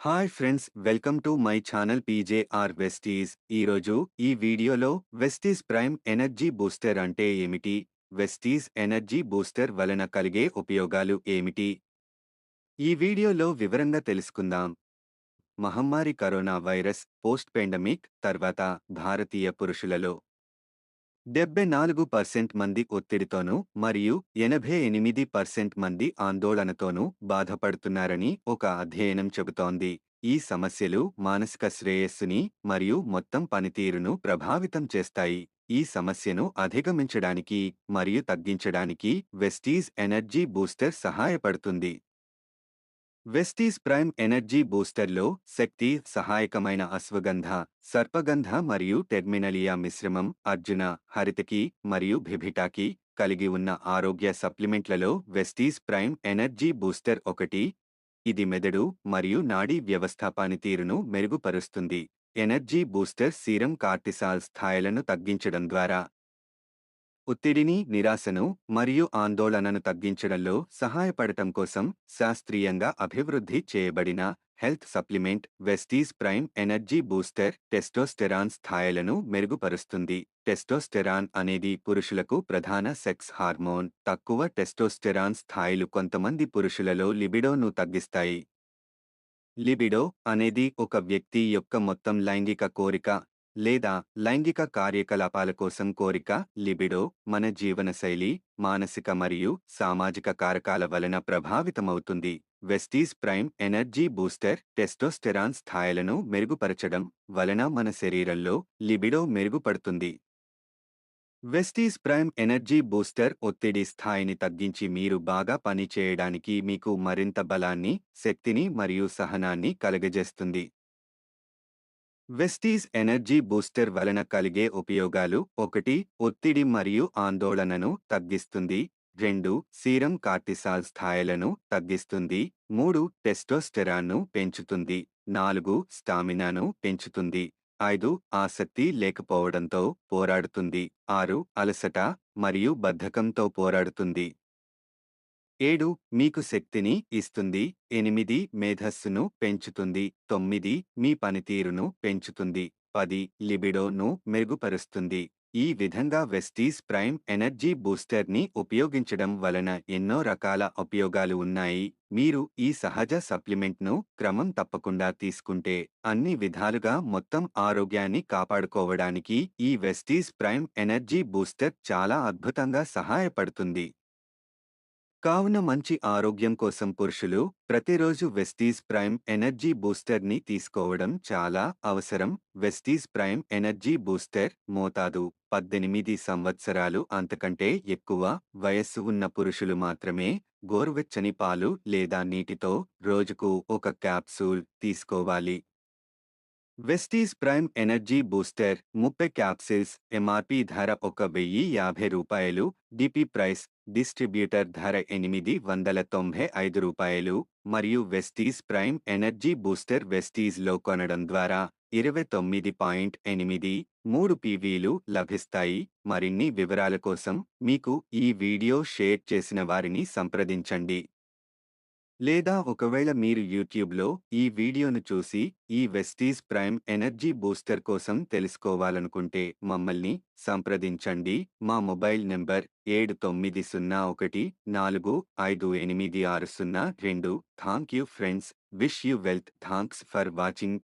Hi friends, welcome to my channel PJR వెస్టీస్. ఈరోజు ఈ వీడియోలో వెస్టీస్ ప్రైమ్ ఎనర్జీ బూస్టర్ అంటే ఏమిటి, వెస్టీస్ ఎనర్జీ బూస్టర్ వలన కలిగే ఉపయోగాలు ఏమిటి, ఈ వీడియోలో వివరంగా తెలుసుకుందాం. మహమ్మారి కరోనా వైరస్ పోస్ట్ పెండమిక్ తర్వాత భారతీయ పురుషులలో 74% మంది ఒత్తిడితోనూ మరియు 88% మంది ఆందోళనతోనూ బాధపడుతున్నారని ఒక అధ్యయనం చెబుతోంది. ఈ సమస్యలు మానసిక శ్రేయస్సుని మరియు మొత్తం పనితీరును ప్రభావితం చేస్తాయి. ఈ సమస్యను అధిగమించడానికి మరియు తగ్గించడానికి వెస్టీస్ ఎనర్జీ బూస్టర్ సహాయపడుతుంది. వెస్టీస్ ప్రైమ్ ఎనర్జీ బూస్టర్లో శక్తి సహాయకమైన అశ్వగంధ, సర్పగంధ మరియు టెర్మినలియా మిశ్రమం అర్జున, హరితకి మరియు భిభిటాకి కలిగి ఉన్న ఆరోగ్య సప్లిమెంట్లలో వెస్టీస్ ప్రైమ్ ఎనర్జీ బూస్టర్ ఒకటి. ఇది మెదడు మరియు నాడీ వ్యవస్థ పనితీరును మెరుగుపరుస్తుంది. ఎనర్జీ బూస్టర్ సీరం కార్టిసాల్ స్థాయిలను తగ్గించడం ద్వారా ఒత్తిడిని, నిరాశను మరియు ఆందోళనను తగ్గించడంలో సహాయపడటం కోసం శాస్త్రీయంగా అభివృద్ధి చేయబడిన హెల్త్ సప్లిమెంట్. వెస్టీస్ ప్రైమ్ ఎనర్జీ బూస్టర్ టెస్టోస్టెరాన్ స్థాయిలను మెరుగుపరుస్తుంది. టెస్టోస్టెరాన్ అనేది పురుషులకు ప్రధాన సెక్స్ హార్మోన్. తక్కువ టెస్టోస్టెరాన్ స్థాయిలు కొంతమంది పురుషులలో లిబిడోను తగ్గిస్తాయి. లిబిడో అనేది ఒక వ్యక్తి యొక్క మొత్తం లైంగిక కోరిక లేదా లైంగిక కార్యకలాపాల కోసం కోరిక. లిబిడో మన జీవనశైలి, మానసిక మరియు సామాజిక కారకాల వలన ప్రభావితమవుతుంది. వెస్టీస్ ప్రైమ్ ఎనర్జీ బూస్టర్ టెస్టోస్టెరాన్ స్థాయిలను మెరుగుపరచడం వలన మన శరీరంలో లిబిడో మెరుగుపడుతుంది. వెస్టీస్ ప్రైమ్ ఎనర్జీ బూస్టర్ ఒత్తిడి స్థాయిని తగ్గించి మీరు బాగా పని చేయడానికి మీకు మరింత బలాన్ని, శక్తిని మరియు సహనాన్ని కలుగజేస్తుంది. వెస్టీస్ ఎనర్జీ బూస్టర్ వలన కలిగే ఉపయోగాలు: 1. ఒత్తిడి మరియు ఆందోళనను తగ్గిస్తుంది. 2. సీరం కార్టిసాల్ స్థాయిలను తగ్గిస్తుంది. 3. టెస్టోస్టెరాన్ను పెంచుతుంది. 4. స్టామినాను పెంచుతుంది. 5. ఆసక్తి లేకపోవడంతో పోరాడుతుంది. 6. అలసట మరియు బద్ధకంతో పోరాడుతుంది. 7. మీకు శక్తిని ఇస్తుంది. 8. మేధస్సును పెంచుతుంది. 9. మీ పనితీరును పెంచుతుంది. 10. లిబిడోను మెరుగుపరుస్తుంది. ఈ విధంగా వెస్టీస్ ప్రైమ్ ఎనర్జీ బూస్టర్ని ఉపయోగించడం వలన ఎన్నో రకాల ఉపయోగాలు ఉన్నాయి. మీరు ఈ సహజ సప్లిమెంట్ను క్రమం తప్పకుండా తీసుకుంటే అన్ని విధాలుగా మొత్తం ఆరోగ్యాన్ని కాపాడుకోవడానికి ఈ వెస్టీస్ ప్రైమ్ ఎనర్జీ బూస్టర్ చాలా అద్భుతంగా సహాయపడుతుంది. కావున మంచి ఆరోగ్యం కోసం పురుషులు ప్రతిరోజు వెస్టీస్ ప్రైమ్ ఎనర్జీ బూస్టర్ని తీసుకోవడం చాలా అవసరం. వెస్టీస్ ప్రైమ్ ఎనర్జీ బూస్టర్ మోతాదు: 18 సంవత్సరాలు అంతకంటే ఎక్కువ వయస్సు ఉన్న పురుషులు మాత్రమే గోరువెచ్చని పాలు లేదా నీటితో రోజుకు ఒక క్యాప్సూల్ తీసుకోవాలి. వెస్టీస్ prime energy booster 30 capsules. MRP ధర రూ. 1050. డిపి ప్రైస్ డిస్ట్రిబ్యూటర్ ధర రూ. 895 మరియు వెస్టీస్ ప్రైమ్ ఎనర్జీ బూస్టర్ వెస్టీస్లో కొనడం ద్వారా 29.83 పీవీలు లభిస్తాయి. మరిన్ని వివరాల కోసం మీకు ఈ వీడియో షేర్ చేసిన వారిని సంప్రదించండి. లేదా ఒకవేళ మీరు యూట్యూబ్లో ఈ వీడియోను చూసి ఈ వెస్టీస్ ప్రైమ్ ఎనర్జీ బూస్టర్ కోసం తెలుసుకోవాలనుకుంటే మమ్మల్ని సంప్రదించండి. మా mobile number 7901458602. Thank you friends. Wish you wealth. Thanks for watching.